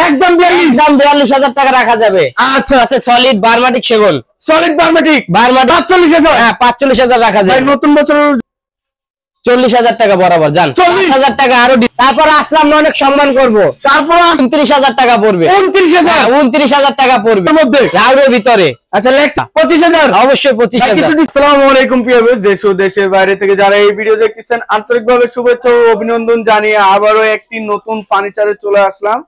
একদম 42,000 টাকা রাখা যাবে। আচ্ছা আছে সলিড বারমাটিক সেগুন, সলিড বারমাটিক 45,000। হ্যাঁ 45,000 রাখা যাবে। নতুন বছর 40,000 টাকা বরাবর যান, 40,000 টাকা আরো। তারপর আসলাম অনেক সম্মান করবো, তারপর 29,000 টাকা পড়বে। 29,000 টাকা পড়বে মধ্যে রাউডের ভিতরে। আচ্ছা লেক্স 25,000, অবশ্যই 25,000। আসসালামু আলাইকুম প্রিয় ভিউয়ার্স, দেশ ও দেশের বাইরে থেকে যারা এই ভিডিও দেখতেছেন আন্তরিকভাবে শুভেচ্ছা ও অভিনন্দন জানিয়ে আবারও একটি নতুন ফার্নিচারে চলে আসলাম,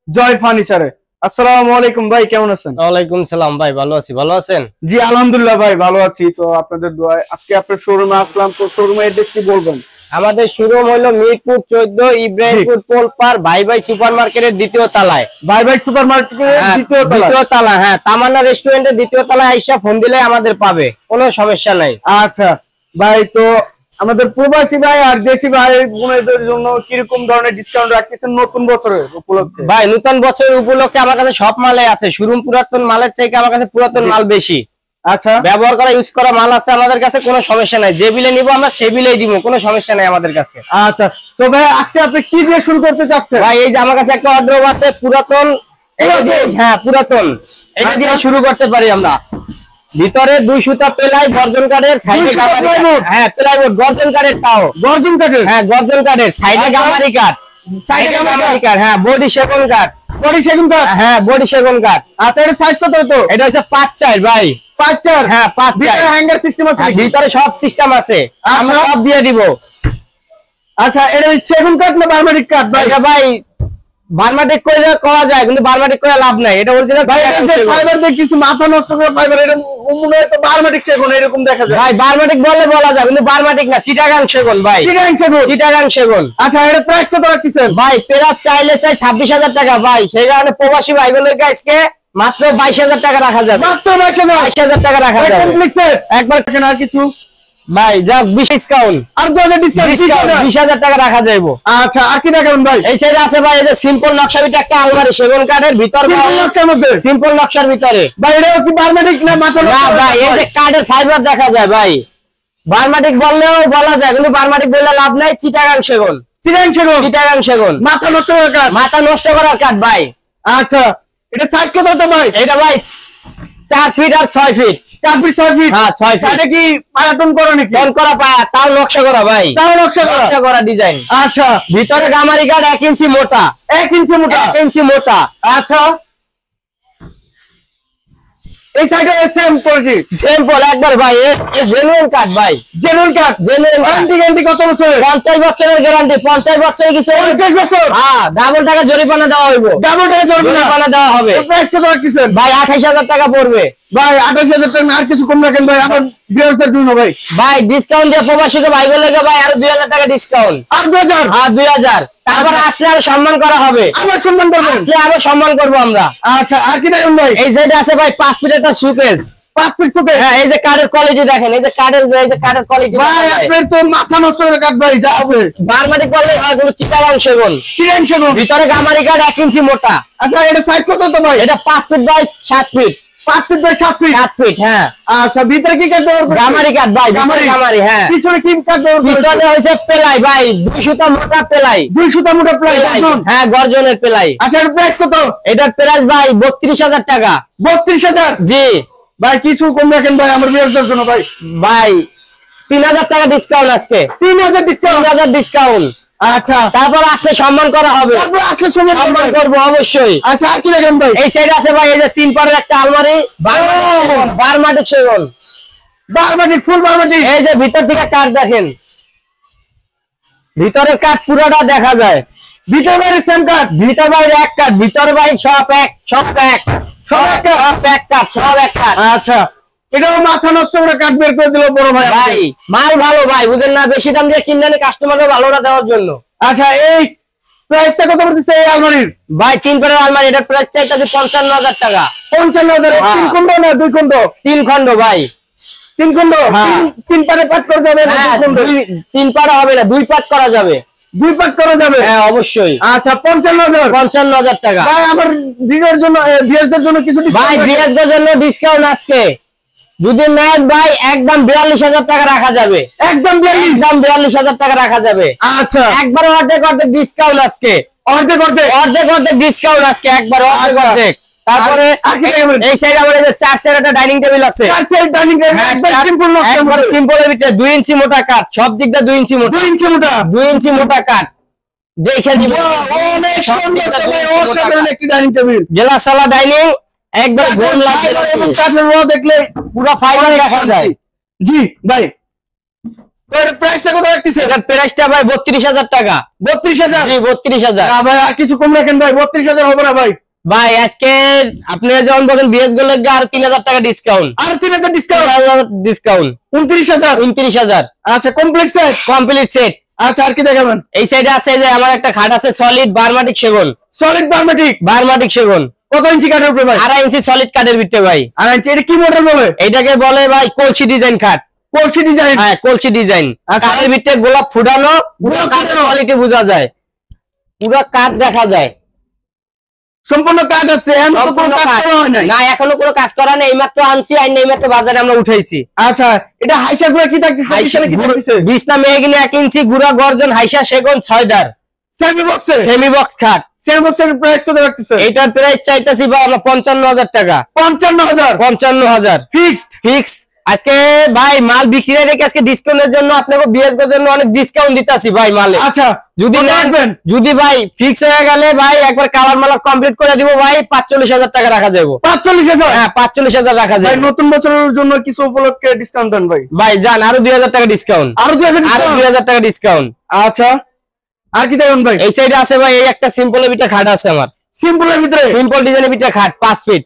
জয় ফার্নিচারে। আসসালামু আলাইকুম ভাই, কেমন আছেন? ওয়ালাইকুম সালাম ভাই, ভালো আছি, ভালো আছেন? জি আলহামদুলিল্লাহ ভাই ভালো আছি। তো আপনাদের দোয়ায় আজকে আপনার শোরুমে আসলাম। তো শোরুমে এড্রেস কি বলবেন? আমাদের শোরুম হলো মিরপুর 14 ইব্রাহিমপুর পোলপার ভাই ভাই সুপার মার্কেটের দ্বিতীয় তলায়। ভাই ভাই সুপার মার্কেটের দ্বিতীয় তলা। হ্যাঁ তামান্না রেস্টুরেন্টের দ্বিতীয় তলায় আইসা ফোন দিলে আমাদের পাবে, কোনো সমস্যা নাই। আচ্ছা ভাই, তো আমাদের প্রবাসী ভাই আর দেশি ভাই বোনদের জন্য কিরকম ধরনের ডিসকাউন্ট রাখতেছেন নতুন বছরের উপলক্ষে? ভাই নতুন বছরের উপলক্ষে আমার কাছে সব মালে আছে, শোরুম পুরাতন মালের থেকে আমার কাছে পুরাতন মাল বেশি। আচ্ছা ব্যবহার করা ইউজ করা মাল আছে আমাদের কাছে, কোনো সমস্যা নাই। যে বিলে নিবো আমরা সে বিলেই দিব, কোনো সমস্যা নাই আমাদের কাছে। আচ্ছা তো ভাই আজকে আপনি কি দিয়ে শুরু করতে চাচ্ছেন? ভাই এই যে আমার কাছে একটা অর্ডার আছে পুরাতন, হ্যাঁ পুরাতন, এটা দিয়ে শুরু করতে পারি আমরা। ভিতরে 2 সুতা পেলাই গর্জন কাঠের, সাইডে প্লাইউড। হ্যাঁ প্লাইউড গর্জন কাঠের, তাও গর্জন কাঠের। হ্যাঁ গর্জন কাঠের, সাইডে গামারি কাঠ, সাইডে গামারি কাঠ। হ্যাঁ বডি সেগুন কাঠ, বডি সেগুন কাঠ। হ্যাঁ বডি সেগুন কাঠ। আচ্ছা এর সাইজ কত হতো? এটা হচ্ছে 5/4 ভাই, 5/4। হ্যাঁ 5/4। ভিতরে হ্যাঙ্গার সিস্টেম আছে? ভিতরে সব সিস্টেম আছে, আমরা সব দিয়ে দিব। আচ্ছা এটা সেগুন কাঠ না বার্মাটিক কাঠ? ভাই এটা ভাই বারমাটিক করে করা যায়, কিন্তু বারমাটিক করে লাভ নাই, এটা অরিজিনাল। ভাই এই যে ফাইবার দিয়ে কিছু মাথা নষ্ট করে ফাইবার, এটা মনে হয় তো বার্মাটিক সেগুন এরকম দেখা যায়। ভাই বারমাটিক বললে বলা যায়, কিন্তু বারমাটিক না, চিটাগাং সেগুন ভাই, চিটাগাং সেগুন। চিটাগাং সেগুন। আচ্ছা এর প্রাইস কত রাখতেছেন? ভাই পেরাজ চাইলে চাই 26,000 টাকা ভাই, সেই কারণে প্রবাসী ভাইগুলোকে আজকে মাত্র 22,000 টাকা রাখা যাবে। মাত্র 22,000 টাকা রাখা যাবে একবার। আর কিছু ভাই যা 20 ডিসকাউন্ট, আর 2000 ডিসকাউন্ট, 20,000 টাকা রাখা যাবে। আচ্ছা আর কি রাখবেন ভাই? এই সাইডে আছে ভাই এই যে সিম্পল নকশাবিট একটা আলমারি, সেগুন কাঠের ভিতর, নকশার মধ্যে, সিম্পল নকশার ভিতরে। ভাই এটা কি বারমাটিক না মাথা? না ভাই এই যে কাঠের ফাইবার দেখা যায় ভাই, বারমাটিক বললেও বলা যায়, কিন্তু বারমাটিক বললে লাভ নাই। চিটাগাং সেগুন, চিটাগাং সেগুন, চিটাগাং সেগুন, মাথা নষ্ট করার কাঠ, মাথা নষ্ট করার কাঠ ভাই। আচ্ছা এটা সাইজ কত হতো ভাই? এটা ভাই 4 ফিট আর 6 ফিট। 4 feet 6 feet. হ্যাঁ 6 ফিট। এটা কি পায়াটন করা নাকি? টন করা পায়া, তাও নকশা করা ভাই, তাও নকশা করা ডিজাইন। আচ্ছা ভিতরে গামারি কাঠ 1 ইঞ্চি মোটা, 1 ইঞ্চি মোটা, 1 ইঞ্চি মোটা। আচ্ছা এই সাইডে সেম করেছি, সিম্পল একবার ভাই, এই জেনুইন কাঠ ভাই, জেনুইন কাঠ। জেনুইন গ্যারান্টি কত বছর? 50 বছরের গ্যারান্টি। 50 বছরে কিছু 50 বছর? হ্যাঁ ডাবল টাকা জরিমানা দেওয়া হইব, ডাবল টাকা জরিমানা দেওয়া হবে। প্রাইস কত রাখতেছেন ভাই 28,000 টাকা পড়বে ভাই? 28,000 টাকা আর কিছু কম রাখেন ভাই আমার ভিউয়ারদের জন্য ভাই। ভাই ডিসকাউন্ট দিয়ে প্রবাসীকে ভাই বলে ভাই আরো 2,000 টাকা ডিসকাউন্ট। আর 2000? হ্যাঁ 2,000। তারপর আসলে আরো সম্মান করা হবে, আবার সম্মান করবেন? আসলে আরো সম্মান করবো আমরা। আচ্ছা আর কি রাখেন ভাই? এই সাইডে আছে ভাই 5 ফিট একটা সুকেস, 5 ফিট ফুটে। হ্যাঁ এই যে কাঠের কোয়ালিটি দেখেন, এই যে কাঠের কোয়ালিটি ভাই আপনার তো মাথা নষ্ট করে কাট ভাই, যা আছে বারমাটিক বললে হয়, কিন্তু চিটাগাং সেগুন, চিটাগাং সেগুন। ভিতরে গামারি কাঠ 1 ইঞ্চি মোটা। আচ্ছা এটা সাইজ কত তো ভাই? এটা 5 feet by 7 feet. 5 feet by 7 feet. 7 feet হ্যাঁ। আচ্ছা ভিতরে কি কাট দেওয়ার? গামারি কাঠ ভাই, গামারি। হ্যাঁ পিছনে কি কাট দেওয়ার? পিছনে হইছে পেলাই ভাই, 2 সুতা মোটা পেলাই, 2 সুতা মোটা প্লাই। হ্যাঁ গর্জনের পেলাই। আচ্ছা এর প্রাইস কত? এটার প্রাইস ভাই 32,000 টাকা। 32,000? জি ভাই কিছু কম রাখেন ভাই আমার ভিউয়ারদের জন্য ভাই। ভাই 3,000 টাকা ডিসকাউন্ট আজকে, 3,000 ডিসকাউন্ট। 3,000 ডিসকাউন্ট। আচ্ছা তারপর আসলে সম্মান করা হবে, তারপর আসলে সম্মান করবো অবশ্যই। আচ্ছা আর কি রাখেন ভাই? এই সাইডে আছে ভাই এই যে 3 পারের একটা আলমারি, বারমাটিক সেগুন, বারমাটিক, ফুল বারমাটিক। এই যে ভিতর থেকে কাঠ দেখেন, ভিতরের কাঠ পুরোটা দেখা যায়। ভিতর বাইরে সেম কাঠ? ভিতর বাইরে এক কাঠ, ভিতর বাইরে সব এক, সব এক, সব এক কাঠ, সব এক কাঠ। আচ্ছা এটাও মাথা নষ্ট করে কাঠ বের করে দিল বড় ভাই। ভাই মাল ভালো ভাই, বুঝেন না, বেশি দাম দিয়ে কিনলে কাস্টমারকে ভালোটা দেওয়ার জন্য। আচ্ছা এই প্রাইসটা কত পড়তেছে এই আলমারির? ভাই 3 পারের আলমারি, এটার প্রাইস চাইতেছে 55,000 টাকা। 55,000? 3 খন্ড না 2 খন্ড? 3 খন্ড ভাই, 3 খন্ড। 3 পারে পাট করা যাবে না? 3 পারে হবে না, 2 পাট করা যাবে। 2 পাট করা যাবে? হ্যাঁ অবশ্যই। আচ্ছা 55,000 টাকা। ভাই আমার ভিউয়ারদের জন্য, ভিউয়ারদের জন্য কিছু ভাই ভিউয়ারদের জন্য ডিসকাউন্ট আজকে যদি নেন ভাই একদম 42,000 টাকা রাখা যাবে, একদম 42,000 টাকা রাখা যাবে। আচ্ছা একবারে অর্ধেক ডিসকাউন্ট আজকে অর্ধেক ডিসকাউন্ট আজকে একবার অর্ধেক। তারপরে এই সাইডে আমাদের 4 চেয়ার একটা ডাইনিং টেবিল আছে, 4 চেয়ার ডাইনিং টেবিল একদম সিম্পল নকশা, একবার সিম্পলের ভিতরে 2 ইঞ্চি মোটা কাঠ, সব দিক দিয়ে 2 ইঞ্চি মোটা কাঠ দেখে দিব। অনেক সুন্দর অসাধারণ একটি ডাইনিং টেবিল, গ্লাসওয়ালা ডাইনিং, একবার গোল লাগবে এবং কাঠের রড দেখলে পুরো ফাইবার দেখা যায়। জি ভাই, তো এর প্রাইসটা কত রাখতেছেন? এটার প্রাইসটা ভাই 32000 টাকা। 32000? জি 32000। না ভাই আর কিছু কম রাখেন ভাই, 32000 হবে না ভাই? ভাই আজকে আপনি যখন বলেন বিএস গোল লাগবে আর 3000 টাকা ডিসকাউন্ট, আর 3000 ডিসকাউন্ট, 29000। আচ্ছা কমপ্লিট সেট। আচ্ছা আর কি দেখাবেন? এই সাইডে আছে যে আমার একটা খাট আছে সলিড বারমাটিক সেগুন, বারমাটিক সেগুন। কত ইঞ্চি কাঠের উপরে ভাই? 2.5 ইঞ্চি সলিড কাঠের ভিতরে ভাই। 2.5 ইঞ্চি। এটা কি মডেল বলে? এটাকে বলে ভাই কলসি ডিজাইন খাট। কলসি ডিজাইন? হ্যাঁ কলসি ডিজাইন। কাঠের ভিতরে গোলাপ ফুটানো, পুরো কাঠের কোয়ালিটি বোঝা যায়, পুরো কাঠ দেখা যায়, সম্পূর্ণ কাঠ আছে, এখনো কোনো কাজ করা হয় নাই? না এখনো কোনো কাজ করা নেই, এইমাত্র আনছি, এইমাত্র বাজারে আমরা উঠাইছি। আচ্ছা এটা হাইসা গুড়া কি থাকতেছে? বিছনা মেহগিনি 1 ইঞ্চি, গুড়া গর্জন, হাইসা সেগুন 6 দার, সেমি বক্স খাট। সেমি বক্সের প্রাইস কত রাখতেছে? এটার প্রাইস চাইতাছি ভাই আমরা 55000 টাকা। 55000 ফিক্স। আজকে ভাই মাল বিক্রি রেখে আজকে ডিসকাউন্টের জন্য আপনাকে বিএসগোর জন্য অনেক ডিসকাউন্ট দিতাছি ভাই মালে। আচ্ছা যদি ভাই ফিক্স হয়ে গেলে ভাই একবার কালার মালার কমপ্লিট করে দিব ভাই, 45000 টাকা রাখা যাবে। 45000? হ্যাঁ 45000 রাখা যাবে। ভাই নতুন বছরের জন্য কিছু উপলক্ষে ডিসকাউন্ট দেন ভাই। ভাই জান আরো 2000 টাকা ডিসকাউন্ট, আরো 2000 টাকা ডিসকাউন্ট। আচ্ছা আর কি দেখুন ভাই? এই সাইডে আছে ভাই এই একটা সিম্পলের ভিতরে খাট আছে আমার, সিম্পলের ভিতরে, সিম্পল ডিজাইনের ভিতরে খাট 5 ফিট।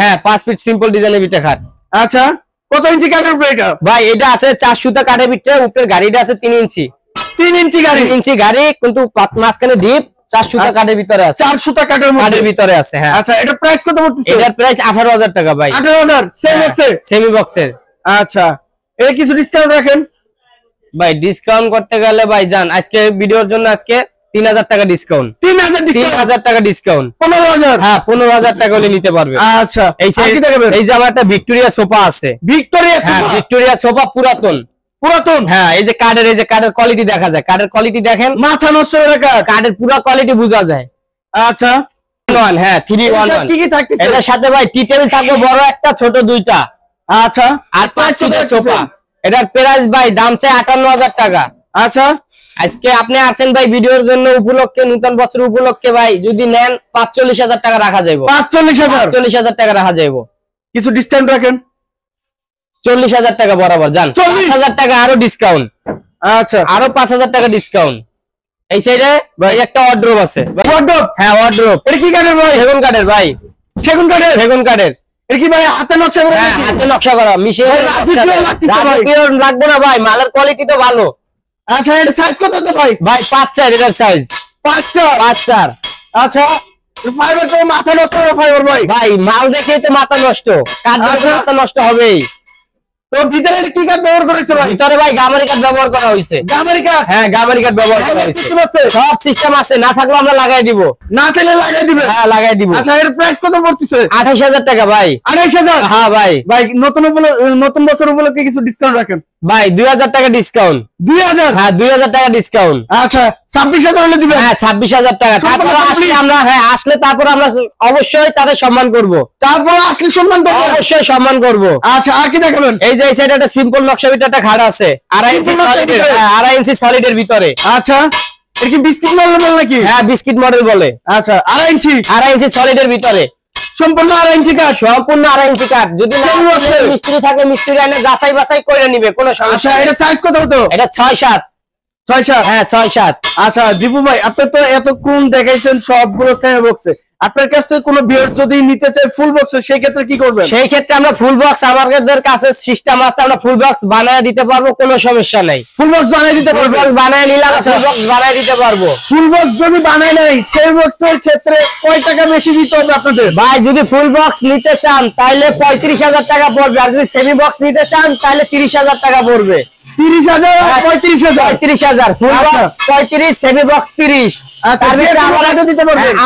হ্যাঁ 5 ফিট সিম্পল ডিজাইনের ভিতরে খাট। আচ্ছা কত ইঞ্চি কাঠের উপরে এটা? ভাই এটা আছে 4 সুতা কাঠের ভিতরে, উপরের গাড়িটা আছে 3 ইঞ্চি। 3 ইঞ্চি গাড়ি কিন্তু মাঝখানে ডিপ, 4 সুতা কাঠের ভিতরে আছে, 4 সুতা কাঠের ভিতরে আছে। হ্যাঁ আচ্ছা এটা প্রাইস কত পড়তেছে? এটার প্রাইস 18000 টাকা ভাই। 18000 সেমি বক্সের। আচ্ছা এর কিছু ডিসকাউন্ট রাখেন ভাই? ডিসকাউন্ট করতে গেলে ভাই জান আজকে ভিডিওর জন্য আজকে 3000 টাকা ডিসকাউন্ট। 3000 টাকা ডিসকাউন্ট। 15000? হ্যাঁ 15000 টাকা হলে নিতে পারবে। আচ্ছা এই যে আমার একটা ভিক্টোরিয়া সোফা আছে, ভিক্টোরিয়া সোফা পুরাতন। হ্যাঁ এই যে কাঠের কোয়ালিটি দেখা যায়, কাঠের কোয়ালিটি দেখেন, মাথা নষ্ট করে কাঠের পুরো কোয়ালিটি বোঝা যায়। আচ্ছা 311 কি থাকতেছে? এটার সাথে ভাই টি টেবিল থাকবে বড় একটা, ছোট দুইটা। আচ্ছা আর 5 সিটের সোফা। এটার প্রাইস ভাই দাম চাই 58000 টাকা। আচ্ছা আজকে আপনি আছেন ভাই ভিডিওর জন্য উপলক্ষে, নতুন বছর উপলক্ষে ভাই যদি নেন 45000 টাকা রাখা যাবে। 45000 টাকা রাখা যাবে। কিছু ডিসকাউন্ট রাখেন? 40000 টাকা বরাবর জান, 5000 টাকা আরো ডিসকাউন্ট। আচ্ছা আরো 5000 টাকা ডিসকাউন্ট। এই সাইডে ভাই একটা ওয়ার্ড্রোব আছে। হ্যাঁ ওয়ার্ড্রোব। এটা কি কাঠের ভাই? সেগুন কাঠের ভাই। সেগুন কাঠের। এটা কি ভাই হাতে নকশা করা? হ্যাঁ হাতে নকশা করা, মিশে লাগবে না ভাই, মালের কোয়ালিটি তো ভালো। আচ্ছা এর সাইজ কত তো ভাই? ভাই 5-4 এটার সাইজ, 5-4। আচ্ছা ফাইবার তো মাথা নষ্ট হবে ফাইবার ভাই। ভাই মাল দেখে তো মাথা নষ্ট, কাঠ দেখে মাথা নষ্ট হবেই। তো ভিতরে কি কাঠ ব্যবহার করেছে ভাই? ভিতরে ভাই গামারি কাঠ ব্যবহার করা হয়েছে। গামারি কাঠ? হ্যাঁ গামারি কাঠ ব্যবহার করা হয়েছে। সব সিস্টেম আছে, না থাকলে আমরা লাগাই দিব। না থাকলে লাগাই দিবে? হ্যাঁ লাগাই দিব। আচ্ছা এর প্রাইস কত পড়তেছে? 28000 টাকা ভাই। 28000? হ্যাঁ ভাই। ভাই নতুন বছর উপলক্ষে কিছু ডিসকাউন্ট রাখেন ভাই। 2000 টাকা ডিসকাউন্ট। 2000? হ্যাঁ 2000 টাকা ডিসকাউন্ট। আচ্ছা 26000 হলে দিবেন? হ্যাঁ 26000 টাকা। তারপর আসলে আমরা আসলে তারপর আমরা অবশ্যই তাদের সম্মান করব। তারপর আসলে সম্মান করব? অবশ্যই সম্মান করব। আচ্ছা আর কি দেখাবেন? এই যে এই সাইডে একটা সিম্পল নকশা ভিতরে একটা খাট আছে 2.5 ইঞ্চি সলিডের। হ্যাঁ 2.5 ইঞ্চি সলিডের ভিতরে। আচ্ছা এর কি বিস্কিট মডেল নাকি? হ্যাঁ বিস্কিট মডেল বলে। আচ্ছা 2.5 ইঞ্চি সলিডের ভিতরে সম্পূর্ণ 2.5 ইঞ্চি কাঠ। সম্পূর্ণ 2.5 ইঞ্চি কাঠ। যদি মিস্ত্রি থাকে মিস্ত্রি এনে যাচাই বাছাই করে নিবে, কোনো সমস্যা। আচ্ছা এটা সাইজ কত হতো? এটা 6-7। হ্যাঁ 6-7। আচ্ছা দীপু ভাই আপনি তো এতক্ষণ দেখাইছেন সবগুলো সেমি বক্সে, আপনার কাছে কোনো ভিউয়ার যদি নিতে চায় ফুল বক্স, সেই ক্ষেত্রে কি করবেন? সেই ক্ষেত্রে আমরা ফুল বক্স, আমাদের কাছে সিস্টেম আছে, আমরা ফুল বক্স বানায় দিতে পারবো, কোনো সমস্যা নাই। ফুল বক্স বানায় দিতে পারবো? বানায় নিলাম, ফুল বক্স বানায় দিতে পারবো। ফুল বক্স যদি বানায় নাই সেই বক্সের ক্ষেত্রে কয় টাকা বেশি দিতে হবে আপনাদের? ভাই যদি ফুল বক্স নিতে চান তাহলে 35000 টাকা পড়বে, আর যদি সেমি বক্স নিতে চান তাহলে 30000 টাকা পড়বে। 30000? 35000 ফুল বক্স 35, সেমি বক্স 30।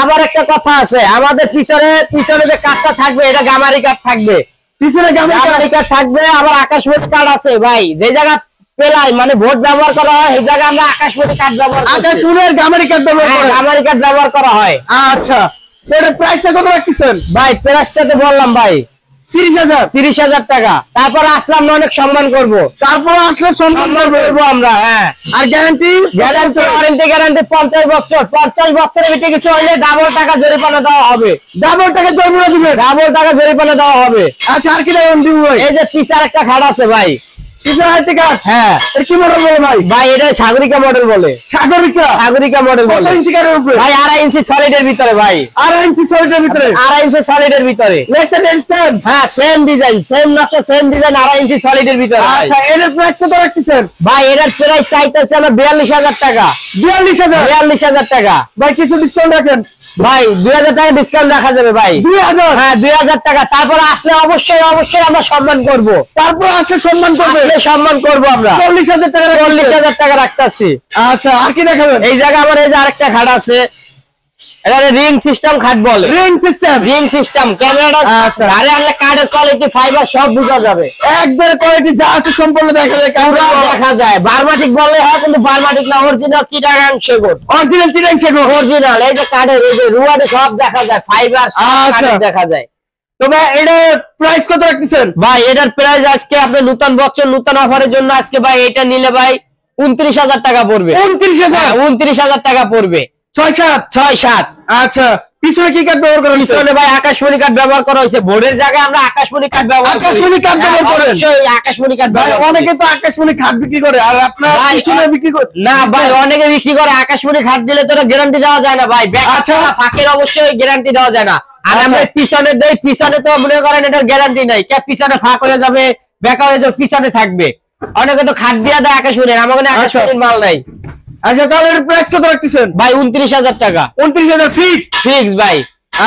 আবার একটা কথা আছে, আমাদের পিছনে যে কাঠটা থাকবে এটা গামারি কাঠ থাকবে, পিছনে গামারি কাঠ থাকবে। আবার আকাশমণি কাঠ আছে ভাই, যে জায়গা পেলাই মানে ভোট ব্যবহার করা হয় এই জায়গায় আমরা আকাশমণি কাঠ ব্যবহার করি। আকাশমণির গামারি কাঠ ব্যবহার করেন? গামারি কাঠ ব্যবহার করা হয়। আচ্ছা, এর প্রাইসটা কত রাখতেছেন ভাই প্রাইসটা তো বললাম ভাই 30,000 টাকা। তারপর আসলাম না অনেক সম্মান করব, তারপর আসলে সম্মান করবো আমরা। হ্যাঁ, আর গ্যারান্টি 50 বছর, 50 বছরের ভিতরে কিছু হইলে ডাবল টাকা জরিমানা দেওয়া হবে। ডাবল টাকা জরিমানা দিবেন? ডাবল টাকা জরিমানা দেওয়া হবে। আচ্ছা, আর কি দেবেন দিব ভাই? এই যে পিছার একটা খাট আছে ভাই। হ্যাঁ, কি মডেল বলে ভাই? ভাই এটা সাগরিকা মডেল বলে। সাগরিকা মডেল বলে ভাই। 2.5 ইঞ্চি সলিডের ভিতরে ভাই। 2.5 ইঞ্চি সলিডের ভিতরে? 2.5 ইঞ্চি সলিডের ভিতরে। হ্যাঁ, সেম ডিজাইন, সেম নকশা, সেম ডিজাইন, 2.5 ইঞ্চি সলিডের ভিতরে। আচ্ছা, এর প্রাইস কত রাখতেছেন ভাই? এটার প্রাইস চাইতেছে আমরা 42,000 টাকা। 42,000 টাকা ভাই, কিছু ডিসকাউন্ট রাখেন ভাই। 2,000 টাকা ডিসকাউন্ট রাখা যাবে ভাই। 2,000? হ্যাঁ, 2,000 টাকা। তারপর আসলে অবশ্যই আমরা সম্মান করব। তারপর আসলে সম্মান করবে? সম্মান করবো আমরা। 40,000 টাকা? 40,000 টাকা রাখতেছি। আচ্ছা, আর কি দেখাবেন? এই জায়গা আমার এই যে আরেকটা খাট আছে, এটা রিং সিস্টেম খাট বলে। রিং সিস্টেম ক্যামেরাটা ধারে আনলে কাঠের কোয়ালিটি, ফাইবার সব বোঝা যাবে। একবার কোয়ালিটি যা আছে সম্পূর্ণ দেখা যায়, ক্যামেরা দেখা যায়। বারমাটিক বললে হয়, কিন্তু বারমাটিক না, অরিজিনাল চিটাগাং সেগুন। অরিজিনাল এই যে কাঠের এই যে রুয়াটে সব দেখা যায়, ফাইবার সব দেখা যায়। তবে এটা প্রাইস কত রাখতেছেন ভাই? এটার প্রাইস আজকে আপনি নতুন বছর নতুন অফারের জন্য আজকে ভাই এটা নিলে ভাই 29,000 টাকা পড়বে। 29,000 টাকা পড়বে। 6-7। আচ্ছা, পিছনে কি কাঠ ব্যবহার করা হয়েছে? পিছনে ভাই আকাশমণি কাঠ ব্যবহার করা হয়েছে। বোর্ডের জায়গায় আমরা আকাশমণি কাঠ ব্যবহার করি। আকাশমণি কাঠ ব্যবহার করেন? অবশ্যই আকাশমণি কাঠ ব্যবহার করি। অনেকে তো আকাশমণি কাঠ বিক্রি করে, আর আপনারা পিছনে বিক্রি করেন না ভাই? অনেকে বিক্রি করে। আকাশমণি কাঠ দিলে তো গ্যারান্টি দেওয়া যায় না ভাই। আচ্ছা, ফাঁকের অবশ্যই গ্যারান্টি দেওয়া যায় না। আর আমরা পিছনে দেই, পিছনে তো মনে করেন এটার গ্যারান্টি নাই। কে পিছনে ফাঁক হয়ে যাবে, বেকা হয়ে যাবে, পিছনে থাকবে। অনেকে তো খাট দিয়া দেয় আকাশমণির, আমার কাছে আকাশমণির মাল নাই। আচ্ছা, তাহলে এর প্রাইস কত রাখতেছেন ভাই? 29,000 টাকা। 29,000 ফিক্স ভাই।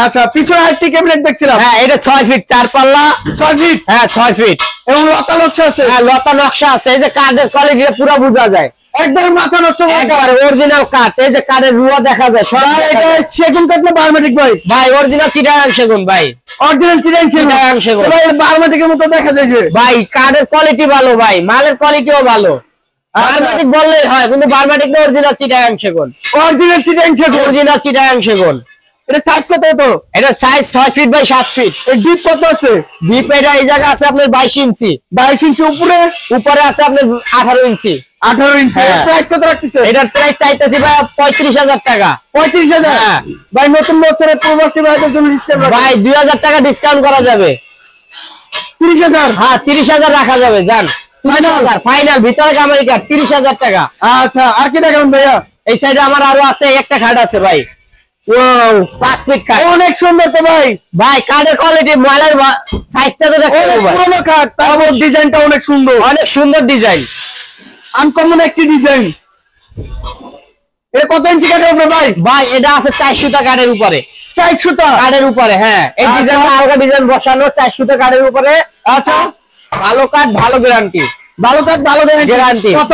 আচ্ছা, পিছনে আরেকটি ক্যাবিনেট দেখছিলাম। হ্যাঁ, এটা 6 ফিট 4 পাল্লা। 6 ফিট? হ্যাঁ, 6 ফিট এবং লতা নকশা আছে? হ্যাঁ, লতা নকশা আছে। এই যে কাঠের কোয়ালিটিটা পুরো বোঝা যায়। একদম মাথা নষ্ট, একেবারে অরিজিনাল কাঠ। এই যে কাঠের রুয়া দেখা যায় সব। এটা সেগুন কাঠ না বারমাটিক ভাই? ভাই অরিজিনাল চিটাগাং সেগুন ভাই। অরিজিনাল চিটাগাং সেগুন ভাই। বারমাটিকের মতো দেখা যায় যে ভাই কাঠের কোয়ালিটি ভালো ভাই, মালের কোয়ালিটিও ভালো। বারমাটিক বললেই হয়, কিন্তু বারমাটিক না, অরিজিনাল চিটাগাং সেগুন। অরিজিনাল চিটাগাং সেগুন। এটা সাইজ কত? তো এটা সাইজ 6 ফিট বাই 7 ফিট। এর ডিপ কত আছে? ডিপ এটা এই জায়গা আছে আপনার 22 ইঞ্চি। 22 ইঞ্চি উপরে? উপরে আছে আপনার 18 ইঞ্চি। 18 ইঞ্চি। প্রাইস কত রাখতেছে? এটার প্রাইস চাইতেছি ভাই 35,000 টাকা। 35,000? হ্যাঁ ভাই, নতুন বছরের প্রবাসী ভাইদের জন্য ডিসকাউন্ট ভাই 2,000 টাকা ডিসকাউন্ট করা যাবে। 30,000? হ্যাঁ, 30,000 রাখা যাবে। জান ফাইনাল ভিতরে গামারি কাঠ 30,000 টাকা। আচ্ছা, আর কি দেখাবেন ভাইয়া? এই সাইডে আমার আরো আছে, একটা খাট আছে ভাই। ওয়াও, 5 ফিট খাট, অনেক সুন্দর তো ভাই। ভাই কাঠের কোয়ালিটি, ময়লার সাইজটা তো দেখতে ভাই। পুরো কাঠ, তারপর ডিজাইনটা অনেক সুন্দর, অনেক সুন্দর ডিজাইন, আনকমন একটি ডিজাইন। এটা কত ইঞ্চি কাঠের উপরে ভাই? ভাই এটা আছে 4 সুতা কাঠের উপরে। 4 সুতা কাঠের উপরে? হ্যাঁ, এই ডিজাইনটা আলগা ডিজাইন বসানো, 4 সুতা কাঠের উপরে। আচ্ছা, ভালো কাঠ, ভালো গ্যারান্টি। ভালো কাঠ, ভালো গ্যারান্টি। কত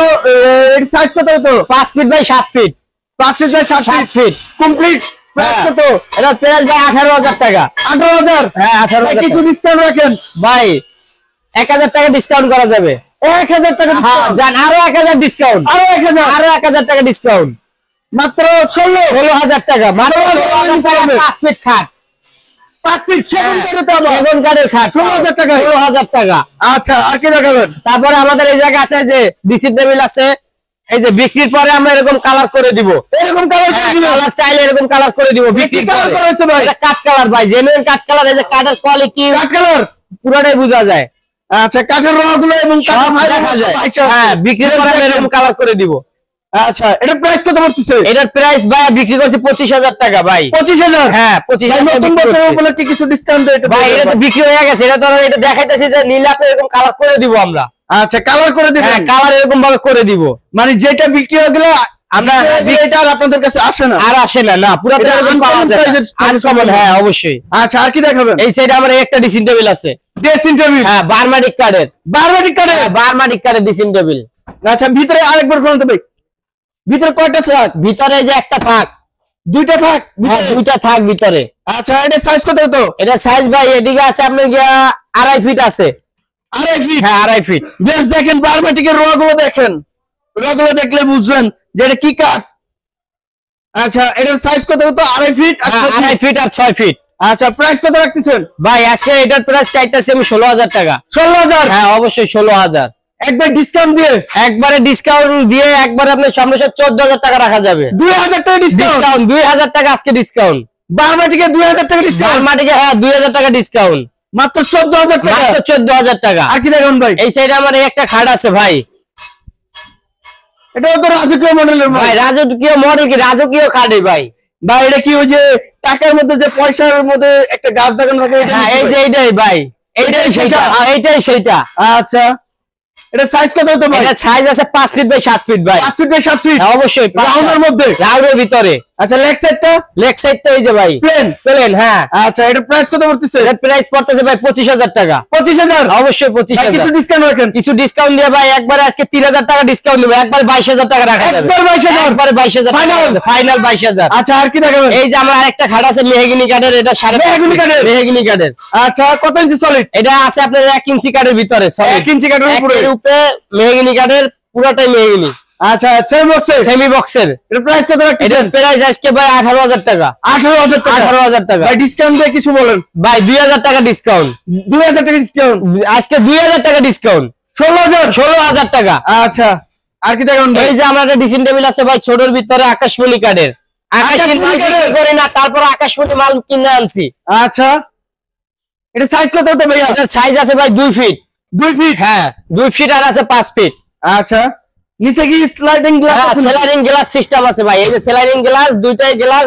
এর সাইজ কত? তো 5 feet by 7 feet. 5 feet by 7 feet complete. Price কত? এটা প্রাইস ভাই 18,000 টাকা। 18,000? হ্যাঁ, 18,000। কিছু ডিসকাউন্ট রাখেন ভাই? 1,000 টাকা ডিসকাউন্ট করা যাবে। 1,000 টাকা? হ্যাঁ, জান আরো 1,000 ডিসকাউন্ট। আরো 1,000? আরো 1,000 টাকা ডিসকাউন্ট। মাত্র 16,000 টাকা। মাত্র 16,000 টাকা। 5 ফিট খাট, 5 ফিট সেগুন কাঠের দাম। সেগুন কাঠের খাট 16,000 টাকা। 16,000 টাকা। আচ্ছা, আর কি দেখাবেন? তারপরে আমাদের এই জায়গা আছে যে ডিসি টেবিল আছে, এই যে বিক্রির পরে আমরা এরকম কালার করে দিব। এরকম কালার করে দিব? কালার চাইলে এরকম কালার করে দিব। বিক্রির কালার পরে করেছে ভাই? এটা কাঠ কালার ভাই, জেনুইন কাঠ কালার। এই যে কাঠের কোয়ালিটি, কাঠ কালার পুরোটাই বোঝা যায়। আচ্ছা, কাঠের রঙগুলো এবং সব দেখা যায়। হ্যাঁ, বিক্রির পরে আমরা এরকম কালার করে দিব। আচ্ছা, এটার প্রাইস কত পড়তেছে? এটার প্রাইস ভাই বিক্রি করছি 25,000 টাকা ভাই। 25,000? হ্যাঁ, 25,000। নতুন বছর উপলক্ষে কিছু ডিসকাউন্ট দিতে ভাই, এটা তো বিক্রি হয়ে গেছে। এটা তো এটা দেখাইতেছি যে নীল আপনি এরকম কালার করে দিব আমরা। আচ্ছা, কালার করে দিবেন? হ্যাঁ, কালার এরকম ভাবে করে দিব। মানে যেটা বিক্রি হয়ে গেলে আমরা এটা আর আপনাদের কাছে আসে না? আর আসে না, না পুরো এরকম পাওয়া যায় আনকমন। হ্যাঁ, অবশ্যই। আচ্ছা, আর কি দেখাবেন? এই সাইডে আমার একটা ড্রেসিং টেবিল আছে। Dressing table? হ্যাঁ, বারমাটিক কাঠের। বারমাটিক কাঠের? বারমাটিক কাঠের ড্রেসিং টেবিল। আচ্ছা, ভিতরে আরেকবার খুলুন তো ভাই। ভিতরে কয়টা থাক? ভিতরে যে একটা থাক, দুইটা থাক? হ্যাঁ, দুইটা থাক ভিতরে। আচ্ছা, এটা সাইজ কত? তো এটা সাইজ ভাই এদিকে আছে আপনার 2.5 ফিট আছে। 2.5 ফিট। হ্যাঁ 2.5 ফিট। বেশ দেখেন বারমাটিকের রোয়াগুলো দেখেন, রোয়াগুলো দেখলে বুঝবেন যে এটা কি কাঠ। আচ্ছা এটার সাইজ কত কত? 2.5 ফিট আর 6 2.5 ফিট আর 6 ফিট। আচ্ছা প্রাইস কত রাখতেছেন ভাই আজকে এটার প্রাইস চাইতেছি আমি 16,000 টাকা। 16,000? হ্যাঁ অবশ্যই 16,000 একবার ডিসকাউন্ট দিয়ে, একবারে ডিসকাউন্ট দিয়ে একবারে আপনার সামনে 14,000 টাকা রাখা যাবে। 2,000 টাকা ডিসকাউন্ট। ডিসকাউন্ট 2,000 টাকা আজকে ডিসকাউন্ট। বারমাটিকে 2,000 টাকা ডিসকাউন্ট। বারমাটিকে হ্যাঁ 2,000 টাকা ডিসকাউন্ট। মাত্র 14,000 টাকা। মাত্র 14,000 টাকা। আর কি দেখুন ভাই, এই সাইডে আমার এই একটা খাট আছে ভাই। এটাও তো রাজকীয় মডেলের ভাই ভাই। রাজকীয় মডেল কি রাজকীয় খাটে ভাই। ভাই এটা কি ওই যে টাকার মধ্যে যে পয়সার মধ্যে একটা গাছ দেখানো থাকে? হ্যাঁ এই যে এইটাই ভাই, এইটাই সেইটা। হ্যাঁ এইটাই সেইটা। আচ্ছা এটা সাইজ কত হতো ভাই? এটা সাইজ আছে 5 ফিট বাই 7 ফিট ভাই। 5 ফিট বাই 7 ফিট। হ্যাঁ অবশ্যই রাউন্ডের মধ্যে, রাউন্ডের ভিতরে। আচ্ছা লেগ সাইডটা লেগ সাইডটা এই যে ভাই প্লেন। প্লেন। হ্যাঁ আচ্ছা এটা প্রাইস কত পড়তেছে? এর প্রাইস পড়তেছে ভাই 25,000 টাকা। 25,000? অবশ্যই ভাই কিছু 25,000। ডিসকাউন্ট রাখেন। কিছু ডিসকাউন্ট দিয়ে ভাই একবারে আজকে 3,000 টাকা ডিসকাউন্ট দেব। একবার 22,000 টাকা রাখা যাবে। একবার 22,000? একবারে 22,000 Final? ফাইনাল 22,000। আচ্ছা আর কি দেখাবেন? এই যে আমার আরেকটা খাট আছে মেহগিনি কাঠের, এটা 5.5 মেহগিনি কাঠের? মেহগিনি কাঠের। আচ্ছা কত ইঞ্চি সলিড? এটা আছে আপনার 1 ইঞ্চি কাঠের ভিতরে। 1 ইঞ্চি কাঠের উপরে? এর উপরে মেহগিনি কাঠের, পুরোটাই মেহগিনি। আচ্ছা সেম বক্সে? সেমি বক্সের। এর প্রাইস কত এটার রাখতেছেন? প্রাইস আজকে ভাই 18,000 টাকা। 18,000 টাকা। 18,000 টাকা ভাই ডিসকাউন্ট দিয়ে কিছু বলেন। ভাই 2,000 টাকা ডিসকাউন্ট। 2,000 টাকা ডিসকাউন্ট। আজকে 2,000 টাকা ডিসকাউন্ট। 16,000? 16,000 টাকা। আচ্ছা আর কি দেখাবেন ভাই? এই যে আমার একটা ড্রেসিং টেবিল আছে ভাই ছোটর ভিতরে আকাশমণি কাঠের। আকাশমণি মাল বিক্রি করি না, তারপর আকাশমণি মাল কিনে আনছি। আচ্ছা এটা সাইজ কত হতো ভাইয়া? এটার সাইজ আছে ভাই 2 ফিট। 2 ফিট? হ্যাঁ 2 ফিট আর আছে 5 ফিট। আচ্ছা নিচে কি স্লাইডিং গ্লাস হ্যাঁ আছে? স্লাইডিং গ্লাস সিস্টেম আছে ভাই। এই যে স্লাইডিং গ্লাস, দুইটাই গ্লাস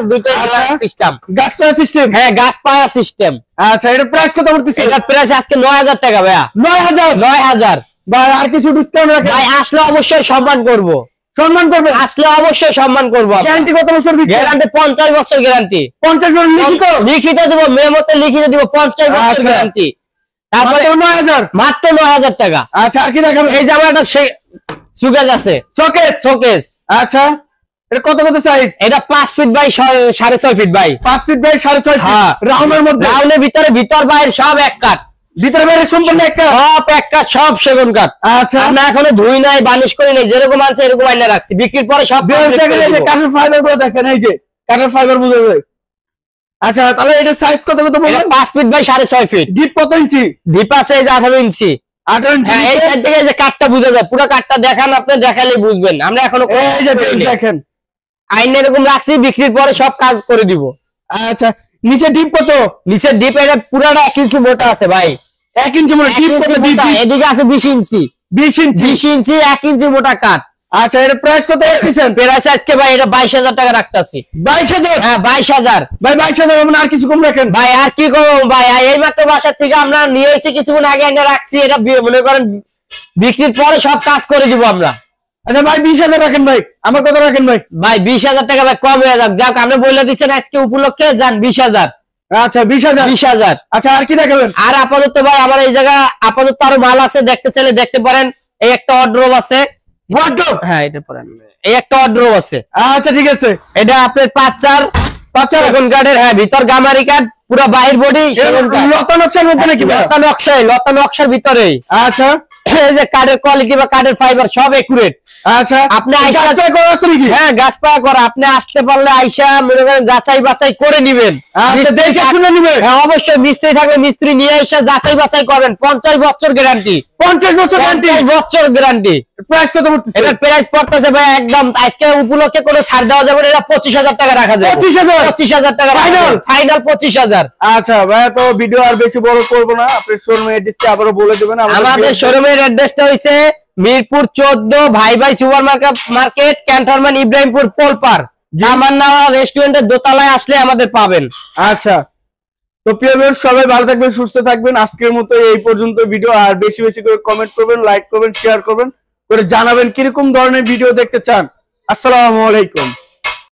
সিস্টেম। গাছটা সিস্টেম? হ্যাঁ গাছ পায়া সিস্টেম। আচ্ছা এটা প্রাইস কত পড়তেছে? এটার প্রাইস আজকে 9,000 টাকা ভাইয়া। 9,000? 9,000। ভাই আর কিছু ডিসকাউন্ট রাখেন? ভাই আসলে অবশ্যই সম্মান করব। সম্মান করবেন? আসলে অবশ্যই সম্মান করব। গ্যারান্টি কত বছর দিচ্ছেন? গ্যারান্টি 50 বছর গ্যারান্টি। 50 বছর লিখিত? লিখিত দেব, মেমোতে লিখিত দিব 50 বছর আচ্ছা। গ্যারান্টি। তারপরে মাত্র 9,000? মাত্র 9,000 টাকা। আচ্ছা আর কি দেখাবেন? এই যে আমার একটা সুকেস আছে, শোকেস? শোকেস। আচ্ছা এটা কত কত সাইজ? এটা 5 ফিট বাই 6.5 ফিট ভাই। 5 ফিট বাই 6.5 হ্যাঁ। ফিট রাউন্ডের মধ্যে? রাউন্ডের ভিতরে ভিতর বাইরে সব এক কাঠ। ভিতরে বাইরে সম্পূর্ণ একটা? সব এক কাঠ, সব সেগুন কাঠ। আচ্ছা আমরা এখনো ধুই নাই, বানিশ করি নাই, যেরকম আছে এরকম আইনা রাখছি। বিক্রির পরে সব বেশ complete দেখেন করে এই যে দিব। কাঠের ফাইবার গুলো দেখেন, এই যে কাঠের ফাইবার বুঝে যায়। আচ্ছা তাহলে এটা সাইজ কত কত এটা বলেন? 5 ফিট বাই 6.5 ফিট। ডিপ কত ইঞ্চি? ডিপ আছে এই যে 18 ইঞ্চি। 18 ইঞ্চি? হ্যাঁ এই সাইড থেকে এই যে কাঠটা বোঝা যায়, পুরো কাঠটা দেখান, আপনি দেখালে বুঝবেন। আমরা এখনো এই যে বেশ দেখেন। আইন এরকম রাখছি, বিক্রির পরে সব কাজ করে দিব। আচ্ছা নিচে ডিপ কত? নিচের ডিপ এটা পুরাটা 1 ইঞ্চি মোটা আছে ভাই। 1 ইঞ্চি মানে 1 ডিপ কত? ইঞ্চি ডিপ মোটা। এদিকে আছে 20 ইঞ্চি। 20 ইঞ্চি? 20 ইঞ্চি 1 ইঞ্চি মোটা কাঠ। আচ্ছা এটা প্রাইস কত রাখতেছেন? প্রাইস আজকে ভাই এটা 22,000 টাকা রাখতাছি। 22,000? হ্যাঁ 22,000। ভাই 22,000 মানে আর কিছু কম রাখেন? ভাই আর কি করব ভাই, এই মাত্র বাসা থেকে আমরা নিয়ে এসে কিছুক্ষণ আগে এনে রাখছি। এটা মনে করেন বিক্রির পরে সব কাজ করে দিব আমরা। আচ্ছা ভাই 20,000 রাখেন ভাই, আমার কথা রাখেন ভাই। ভাই 20,000 টাকা ভাই কম হয়ে যাক। যাক আপনি বলে দিচ্ছেন আজকে উপলক্ষে, যান 20,000। আচ্ছা 20,000? 20,000। আচ্ছা আর কি দেখাবেন? আর আপাতত ভাই আমার এই জায়গা আপাতত আরো মাল আছে, দেখতে চাইলে দেখতে পারেন। এই একটা ওয়ার্ডরোব আছে। ওয়ার্ডরোব? হ্যাঁ এটা পরেন। এই একটা ওয়ার্ডরোব আছে। আচ্ছা ঠিক আছে। এটা আপনার 5-4 সেগুন কাঠের। হ্যাঁ ভিতর গামারি কাঠ, পুরো বাহির বডি সেগুন কাঠ। লতা নকশার মধ্যে নাকি ভাই? লতা নকশার ভিতরেই। আচ্ছা এই যে কাঠের কোয়ালিটি বা কাঠের ফাইবার সব একুরেট। আচ্ছা আপনি আইসা গাছটা করা আছে নাকি? হ্যাঁ গাছ পায়া করা। আপনি আসতে পারলে আইসা মনে করেন যাচাই বাছাই করে নিবেন। আচ্ছা দেখে শুনে নিবে? হ্যাঁ অবশ্যই মিস্ত্রি থাকলে মিস্ত্রি নিয়ে এসে যাচাই বাছাই করবেন। 50 বছর গ্যারান্টি। 50 বছর গ্যারান্টি? 50 বছর গ্যারান্টি। প্রাইস কত পড়তেছে? এটার প্রাইস পড়তেছে ভাই একদম আজকে উপলক্ষে কোনো ছাড় দেওয়া যাবে না। এটা 25,000 টাকা রাখা যাবে। 25,000? 25,000 টাকা Final? ফাইনাল 25,000। আচ্ছা ভাই তো ভিডিও আর বেশি বড় করব না, আপনি শোরুমের অ্যাড্রেসটা আবারো বলে দিবেন। আমাদের শোরুমের অ্যাড্রেসটা হইছে মিরপুর 14 ভাই ভাই সুপার মার্কেট, ক্যান্টনমেন্ট, ইব্রাহিমপুর, পোলপার। জামান্নাওয়া রেস্টুরেন্টের দোতলায় আসলে আমাদের পাবেন। আচ্ছা তো প্রিয় ভিউয়ার্স সবাই ভালো থাকবেন, সুস্থ থাকবেন। আজকের মতো এই পর্যন্ত ভিডিও। আর বেশি বেশি করে কমেন্ট করবেন, লাইক করবেন, শেয়ার করবেন, করে জানাবেন কিরকম ধরনের ভিডিও দেখতে চান। আসসালামু আলাইকুম।